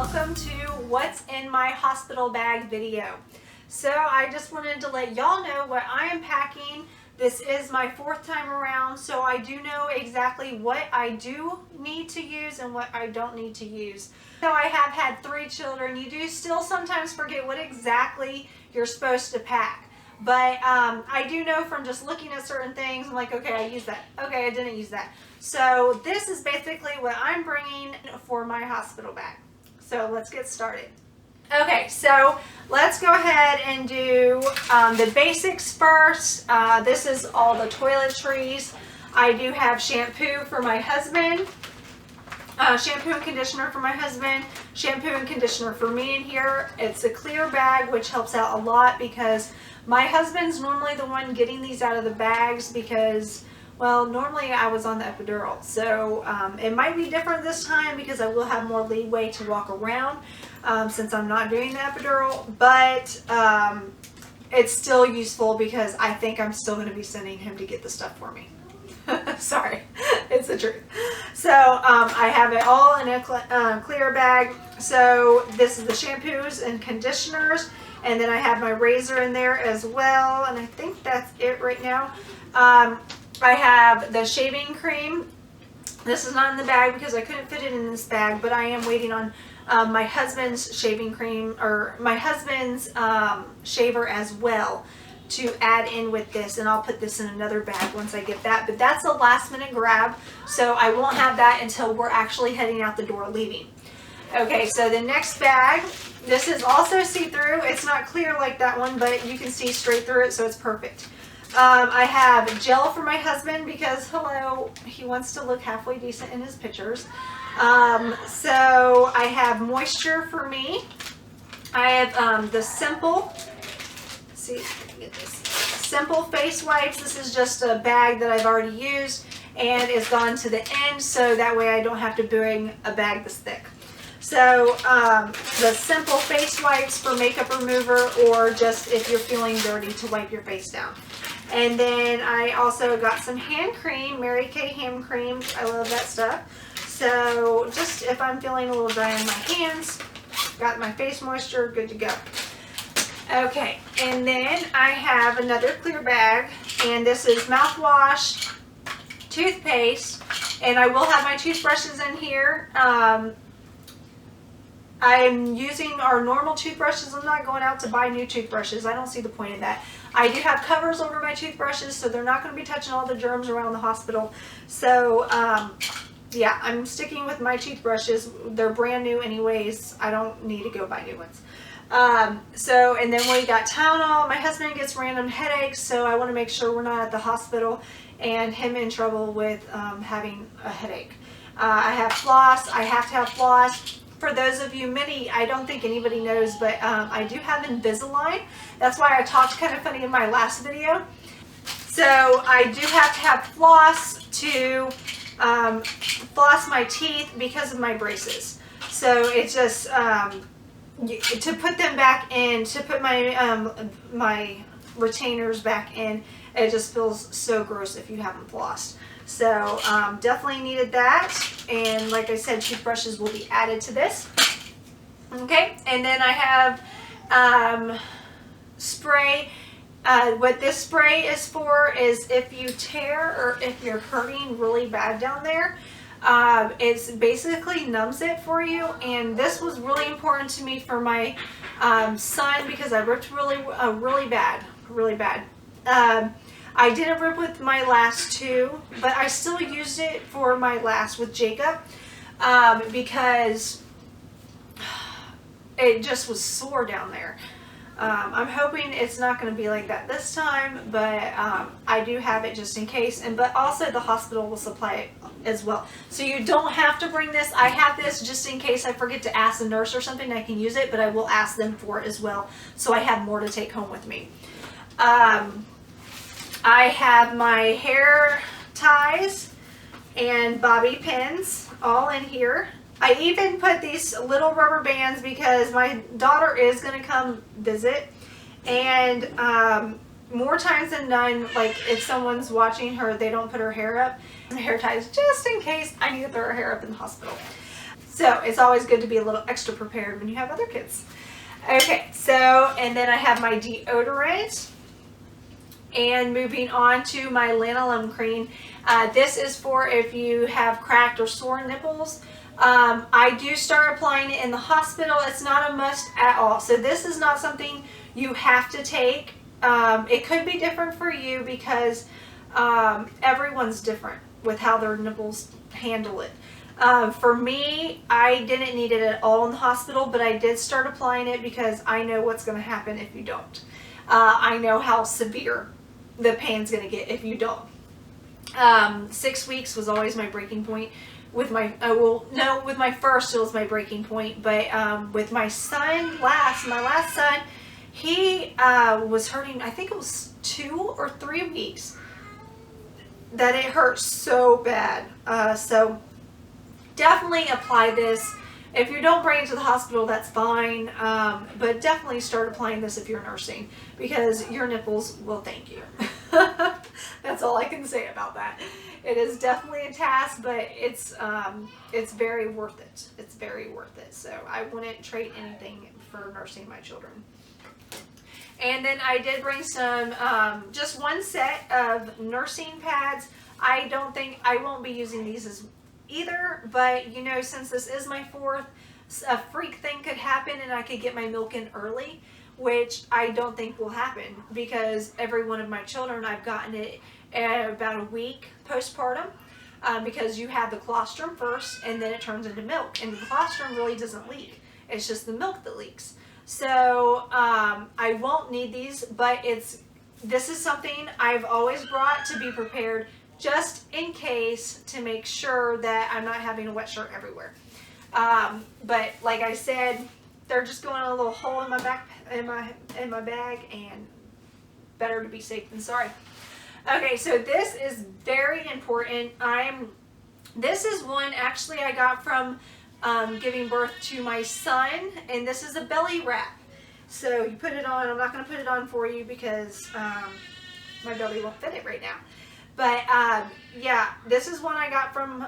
welcome to what's in my hospital bag video. So I just wanted to let y'all know what I am packing. This is my fourth time around, so I do know exactly what I do need to use and what I don't need to use. So I have had 3 children. You do still sometimes forget what exactly you're supposed to pack. But I do know from just looking at certain things, I'm like, okay, I used that. Okay, I didn't use that. So this is basically what I'm bringing for my hospital bag. So let's get started. Okay, so let's go ahead and do the basics first. This is all the toiletries. I do have shampoo for my husband, shampoo and conditioner for my husband, shampoo and conditioner for me in here. It's a clear bag, which helps out a lot because my husband's normally the one getting these out of the bags because, well, normally I was on the epidural. So it might be different this time because I will have more leeway to walk around since I'm not doing the epidural. But it's still useful because I think I'm still going to be sending him to get the stuff for me. Sorry, it's the truth. So I have it all in a clear bag. So this is the shampoos and conditioners. And then I have my razor in there as well. And I think that's it right now. I have the shaving cream. This is not in the bag because I couldn't fit it in this bag, but I am waiting on my husband's shaving cream, or my husband's shaver as well, to add in with this. And I'll put this in another bag once I get that. But that's a last minute grab, so I won't have that until we're actually heading out the door leaving. Okay, so the next bag, this is also see-through. It's not clear like that one, but you can see straight through it, so it's perfect. I have gel for my husband because, hello, he wants to look halfway decent in his pictures. So I have moisture for me. I have the simple, see if I can get this, simple face wipes. This is just a bag that I've already used and it's gone to the end, so that way I don't have to bring a bag this thick. So the simple face wipes for makeup remover, or just if you're feeling dirty to wipe your face down. And then I also got some hand cream, Mary Kay hand cream. I love that stuff. So just if I'm feeling a little dry in my hands, got my face moisture, good to go. Okay, and then I have another clear bag, and this is mouthwash, toothpaste, and I will have my toothbrushes in here. I'm using our normal toothbrushes. I'm not going out to buy new toothbrushes. I don't see the point of that. I do have covers over my toothbrushes, so they're not going to be touching all the germs around the hospital. So, yeah, I'm sticking with my toothbrushes. They're brand new anyways. I don't need to go buy new ones. And then we got Tylenol. My husband gets random headaches, so I want to make sure we're not at the hospital and him in trouble with having a headache. I have floss. I have to have floss. For those of you, I don't think anybody knows, but I do have Invisalign. That's why I talked kind of funny in my last video. So I do have to have floss to floss my teeth because of my braces. So it's just to put them back in, to put my my retainers back in, it just feels so gross if you haven't flossed. So definitely needed that, and like I said, toothbrushes will be added to this. Okay, and then I have spray. What this spray is for is if you tear or if you're hurting really bad down there, it's basically numbs it for you. And this was really important to me for my son because I ripped really bad. I didn't rip with my last 2, but I still used it for my last with Jacob because it just was sore down there. I'm hoping it's not going to be like that this time, but I do have it just in case. But also the hospital will supply it as well. So you don't have to bring this. I have this just in case I forget to ask the nurse or something. I can use it, but I will ask them for it as well, so I have more to take home with me. I have my hair ties and bobby pins all in here. I even put these little rubber bands because my daughter is going to come visit, and more times than none, like if someone's watching her, they don't put her hair up. Hair ties just in case I need to throw her hair up in the hospital. So it's always good to be a little extra prepared when you have other kids. Okay, so, and then I have my deodorant. And moving on to my lanolin cream. This is for if you have cracked or sore nipples. I do start applying it in the hospital. It's not a must at all. So this is not something you have to take. It could be different for you because everyone's different with how their nipples handle it. For me, I didn't need it at all in the hospital, but I did start applying it because I know what's going to happen if you don't. I know how severe the pain's going to get if you don't. 6 weeks was always my breaking point. With my, with my first it was my breaking point, but with my son, my last son, he was hurting, I think it was 2 or 3 weeks that it hurt so bad. So definitely apply this. If you don't bring it to the hospital, that's fine, but definitely start applying this if you're nursing, because your nipples will thank you. That's all I can say about that. It is definitely a task, but it's very worth it. It's very worth it. So I wouldn't trade anything for nursing my children. And then I did bring some, just one set of nursing pads. I won't be using these as either, but you know, since this is my 4th, a freak thing could happen and I could get my milk in early, which I don't think will happen, because every one of my children, I've gotten it about a week postpartum, because you have the colostrum first and then it turns into milk, and the colostrum really doesn't leak. It's just the milk that leaks. So I won't need these, but this is something I've always brought to be prepared, just in case, to make sure that I'm not having a wet shirt everywhere. But like I said, they're just going in a little hole in my back, in my bag, and better to be safe than sorry. Okay, so this is very important. This is one actually I got from giving birth to my son, and this is a belly wrap. So you put it on. I'm not going to put it on for you because my belly won't fit it right now. But yeah, this is one I got from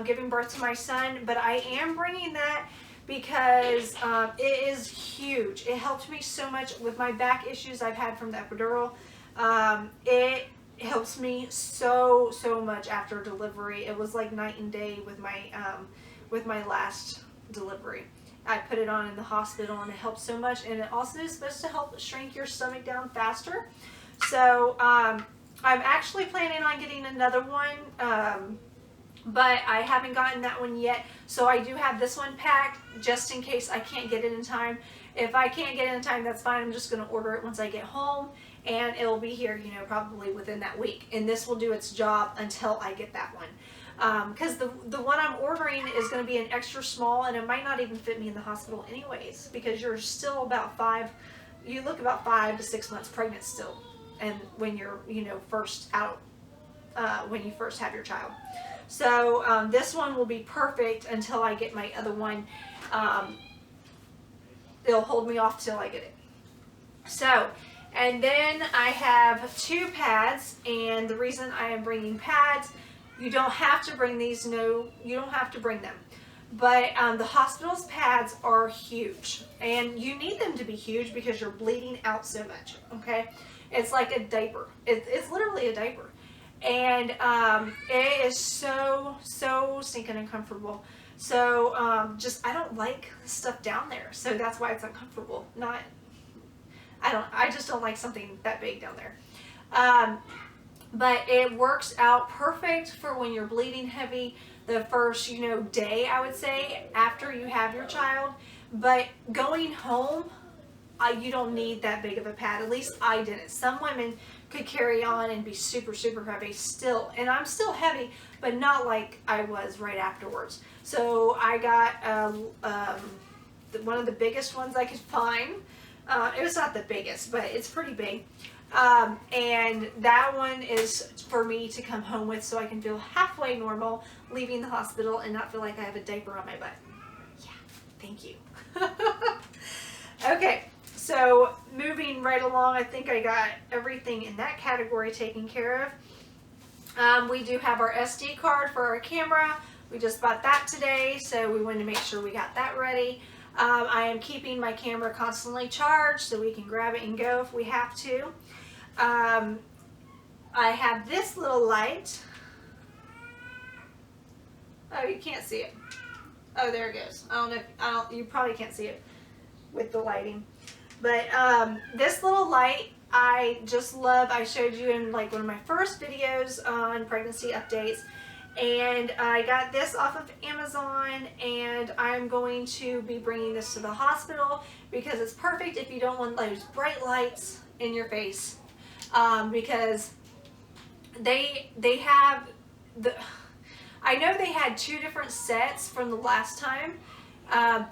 giving birth to my son, but I am bringing that because it is huge. It helped me so much with my back issues I've had from the epidural. It helps me so much after delivery. It was like night and day with my last delivery. I put it on in the hospital and it helps so much, and it also is supposed to help shrink your stomach down faster. So I'm actually planning on getting another one, but I haven't gotten that one yet. So I do have this one packed just in case I can't get it in time. If I can't get it in time, that's fine. I'm just going to order it once I get home, and it'll be here, you know, probably within that week. And this will do its job until I get that one. Because the one I'm ordering is going to be an extra small, and it might not even fit me in the hospital anyways, because you're still about you look about 5 to 6 months pregnant still. And when you're, you know, first out, when you first have your child. So this one will be perfect until I get my other one. It'll hold me off till I get it. So, and then I have 2 pads, and the reason I am bringing pads, you don't have to bring these, no, you don't have to bring them. But the hospital's pads are huge, and you need them to be huge because you're bleeding out so much, okay? It's like a diaper. It's literally a diaper. And it is so stinking uncomfortable. So I don't like stuff down there. So that's why it's uncomfortable. I just don't like something that big down there. But it works out perfect for when you're bleeding heavy the first, you know, day, I would say, after you have your child. But going home, you don't need that big of a pad. At least I didn't. Some women could carry on and be super heavy still, and I'm still heavy, but not like I was right afterwards. So I got one of the biggest ones I could find. It was not the biggest, but it's pretty big, and that one is for me to come home with, so I can feel halfway normal leaving the hospital and not feel like I have a diaper on my butt. Yeah, thank you. Okay. So moving right along, I think I got everything in that category taken care of. We do have our SD card for our camera. We just bought that today, so we wanted to make sure we got that ready. I am keeping my camera constantly charged so we can grab it and go if we have to. I have this little light. Oh, you can't see it. Oh, there it goes. I don't know. You probably can't see it with the lighting. But this little light, I just love. I showed you in like one of my first videos on pregnancy updates. And I got this off of Amazon, and I'm going to be bringing this to the hospital because it's perfect if you don't want those bright lights in your face. Because they have the, I know they had 2 different sets from the last time,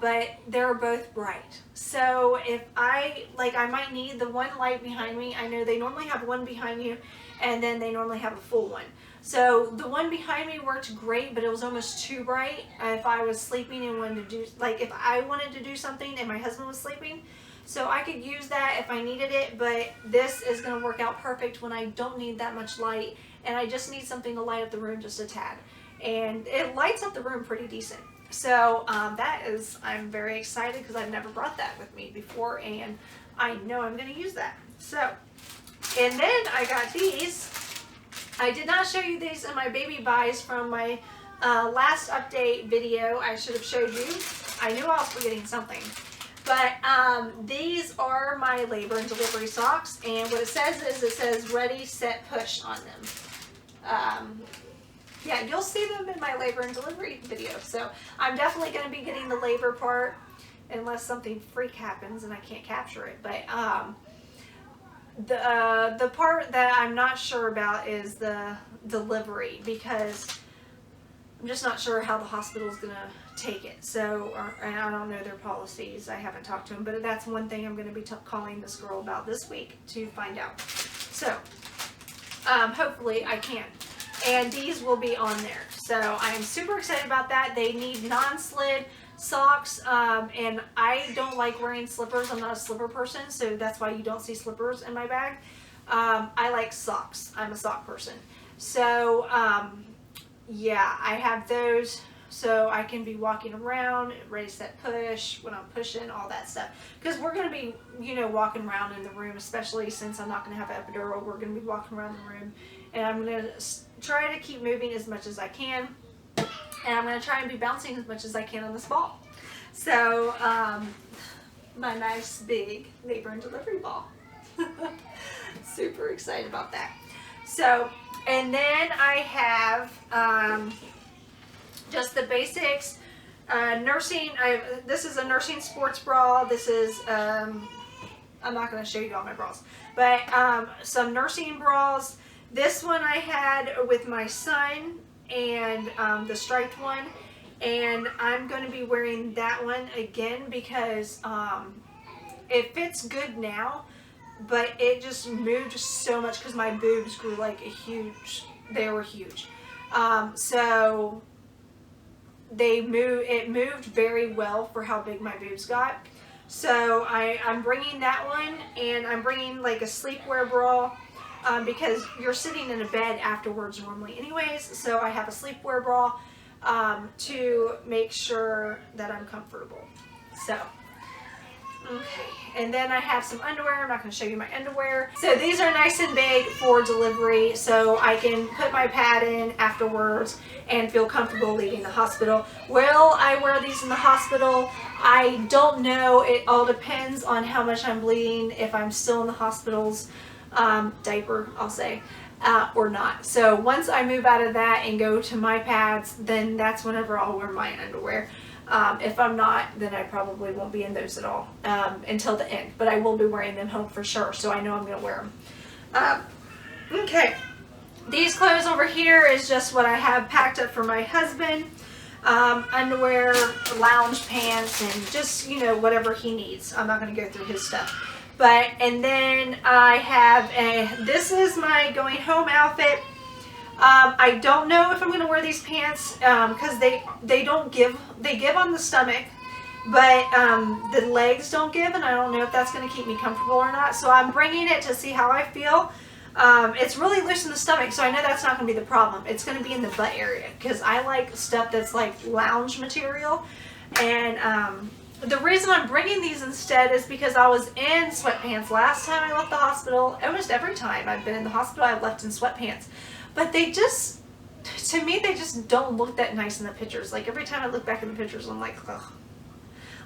but they're both bright. So if I might need the one light behind me. I know they normally have one behind you, and then they normally have a full one. So the one behind me worked great, but it was almost too bright if I was sleeping and wanted to do, like if I wanted to do something and my husband was sleeping. So I could use that if I needed it, but this is going to work out perfect when I don't need that much light and I just need something to light up the room just a tad. And it lights up the room pretty decent. So I'm very excited because I've never brought that with me before, and I know I'm going to use that. So, and then I got these. I did not show you these in my baby buys from my last update video. I should have showed you. I knew I was forgetting something. But these are my labor and delivery socks. And what it says is, it says ready, set, push on them. Yeah, you'll see them in my labor and delivery video. So I'm definitely going to be getting the labor part unless something freak happens and I can't capture it. But the part that I'm not sure about is the delivery, because I'm just not sure how the hospital is going to take it. So, and I don't know their policies. I haven't talked to them, but that's one thing I'm going to be calling this girl about this week to find out. So, hopefully I can. And these will be on there. So I am super excited about that. They need non-slid socks, and I don't like wearing slippers. I'm not a slipper person, so that's why you don't see slippers in my bag. I like socks. I'm a sock person. So yeah, I have those so I can be walking around, ready, set, push, when I'm pushing, all that stuff. Because we're going to be, walking around in the room, especially since I'm not going to have an epidural. We're going to be walking around the room, and I'm going to try to keep moving as much as I can. And I'm going to try and be bouncing as much as I can on this ball. So, my nice big labor and delivery ball. Super excited about that. So, and then I have just the basics. Nursing, this is a nursing sports bra. This is, I'm not going to show you all my bras. But some nursing bras. This one I had with my son, and the striped one, and I'm going to be wearing that one again because it fits good now, but it just moved so much because my boobs grew like they were huge. So it moved very well for how big my boobs got. So I'm bringing that one, and I'm bringing like a sleepwear bra. Because you're sitting in a bed afterwards normally anyways, so I have a sleepwear bra to make sure that I'm comfortable. So, okay, and then I have some underwear. I'm not going to show you my underwear. So these are nice and big for delivery, so I can put my pad in afterwards and feel comfortable leaving the hospital. Will I wear these in the hospital? I don't know. It all depends on how much I'm bleeding, if I'm still in the hospital's diaper, I'll say, or not. So once I move out of that and go to my pads, then that's whenever I'll wear my underwear. If I'm not, then I probably won't be in those at all until the end, but I will be wearing them home for sure, so I know I'm going to wear them. Okay, these clothes over here is just what I have packed up for my husband. Underwear, lounge pants, and just, whatever he needs. I'm not going to go through his stuff. And then I have this is my going home outfit. I don't know if I'm going to wear these pants because they give on the stomach, but the legs don't give, and I don't know if that's going to keep me comfortable or not. So I'm bringing it to see how I feel. It's really loose in the stomach, so I know that's not going to be the problem. It's going to be in the butt area because I like stuff that's like lounge material. And the reason I'm bringing these instead is because I was in sweatpants last time I left the hospital. Almost every time I've been in the hospital, I've left in sweatpants. But they just, to me, they just don't look that nice in the pictures. Like every time I look back in the pictures, I'm like, ugh.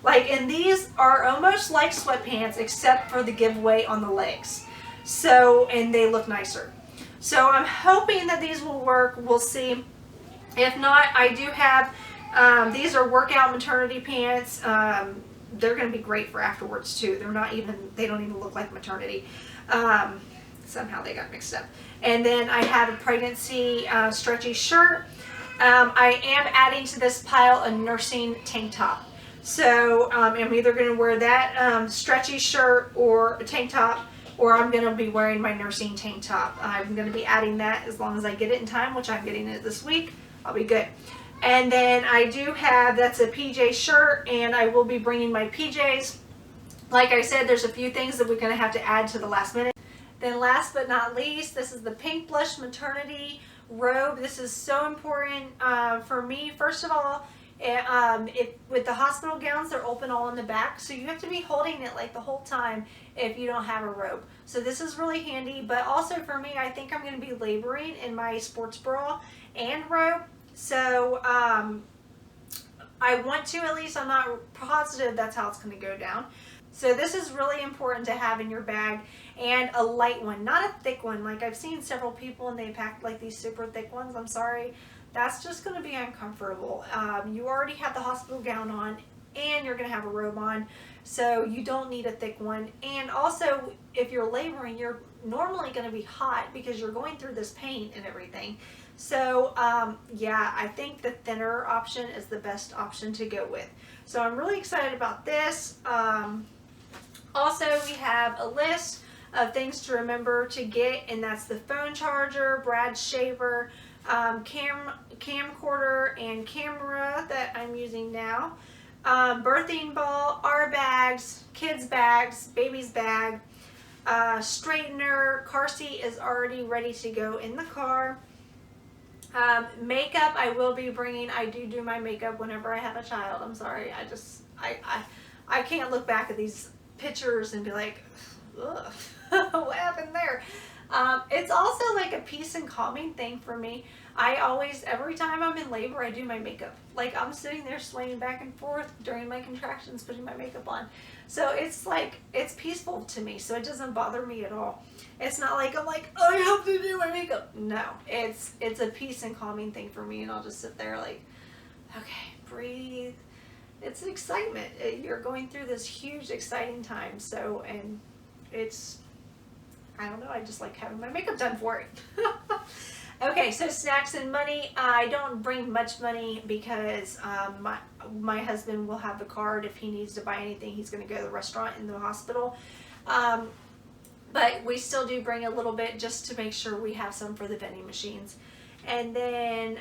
Like, and these are almost like sweatpants except for the giveaway on the legs. So, and they look nicer. So I'm hoping that these will work. We'll see. If not, I do have, these are workout maternity pants. They're going to be great for afterwards too. They're not even, they don't even look like maternity. Somehow they got mixed up. And then I have a pregnancy stretchy shirt. I am adding to this pile a nursing tank top. So I'm either going to wear that stretchy shirt or a tank top, or I'm going to be wearing my nursing tank top. I'm going to be adding that as long as I get it in time, which I'm getting it this week. I'll be good. And then I do have, that's a PJ shirt, and I will be bringing my PJs. Like I said, there's a few things that we're going to have to add to the last minute. Then last but not least, this is the Pink Blush Maternity Robe. This is so important for me. First of all, with the hospital gowns, they're open all in the back, so you have to be holding it like the whole time if you don't have a robe. So this is really handy, but also for me, I think I'm going to be laboring in my sports bra and robe. So I want to, at least. I'm not positive that's how it's going to go down. So this is really important to have in your bag, and a light one, not a thick one. Like I've seen several people and they pack like these super thick ones. I'm sorry. That's just going to be uncomfortable. You already have the hospital gown on and you're going to have a robe on, so you don't need a thick one. And also, if you're laboring, you're normally going to be hot because you're going through this pain and everything. So yeah, I think the thinner option is the best option to go with. So I'm really excited about this. Also, we have a list of things to remember to get, and that's the phone charger, Brad's shaver, camcorder and camera that I'm using now, birthing ball, our bags, kids bags, baby's bag, straightener, car seat is already ready to go in the car. Makeup I will be bringing. I do my makeup whenever I have a child. I'm sorry, I can't look back at these pictures and be like, ugh, what happened there? It's also like a peace and calming thing for me. I always, every time I'm in labor, I do my makeup. Like I'm sitting there swaying back and forth during my contractions, putting my makeup on. So it's like, it's peaceful to me. So it doesn't bother me at all. It's not like, I'm like, oh, I have to do my makeup. No, it's a peace and calming thing for me. And I'll just sit there like, okay, breathe. It's excitement. You're going through this huge, exciting time. So, and it's, I don't know, I just like having my makeup done for it. Okay, so snacks and money. I don't bring much money because my husband will have the card. If he needs to buy anything, he's going to go to the restaurant in the hospital. But we still do bring a little bit just to make sure we have some for the vending machines. And then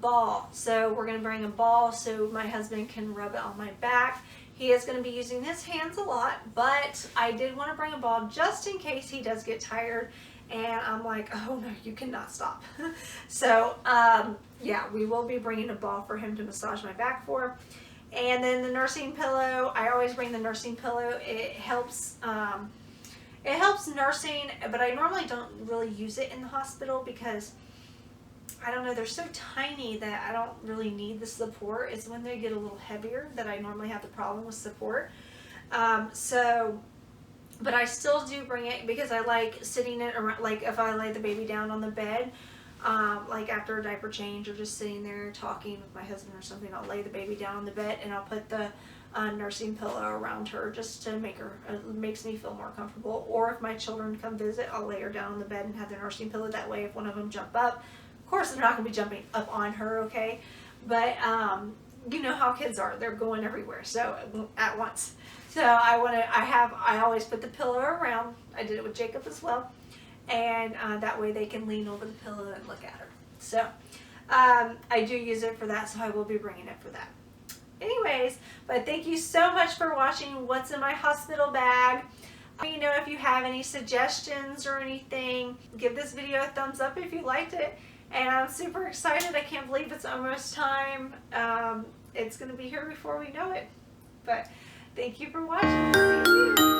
ball. So we're going to bring a ball so my husband can rub it on my back. He is going to be using his hands a lot, but I did want to bring a ball just in case he does get tired. And I'm like, oh no, you cannot stop. So yeah, we will be bringing a ball for him to massage my back for. And then the nursing pillow. I always bring the nursing pillow. It helps nursing, but I normally don't really use it in the hospital because I don't know, they're so tiny that I don't really need the support. It's when they get a little heavier that I normally have the problem with support. But I still do bring it because I like sitting it around, like if I lay the baby down on the bed, like after a diaper change or just sitting there talking with my husband or something, I'll lay the baby down on the bed and I'll put the nursing pillow around her just to make her, it makes me feel more comfortable. Or if my children come visit, I'll lay her down on the bed and have the nursing pillow. That way if one of them jump up, of course they're not going to be jumping up on her, okay? But you know how kids are, they're going everywhere, so at once. So I always put the pillow around. I did it with Jacob as well. And that way they can lean over the pillow and look at her. So I do use it for that, so I will be bringing it for that. Anyways, but thank you so much for watching What's in My Hospital Bag. Let me know if you have any suggestions or anything. Give this video a thumbs up if you liked it. And I'm super excited. I can't believe it's almost time. It's going to be here before we know it. But thank you for watching. See you.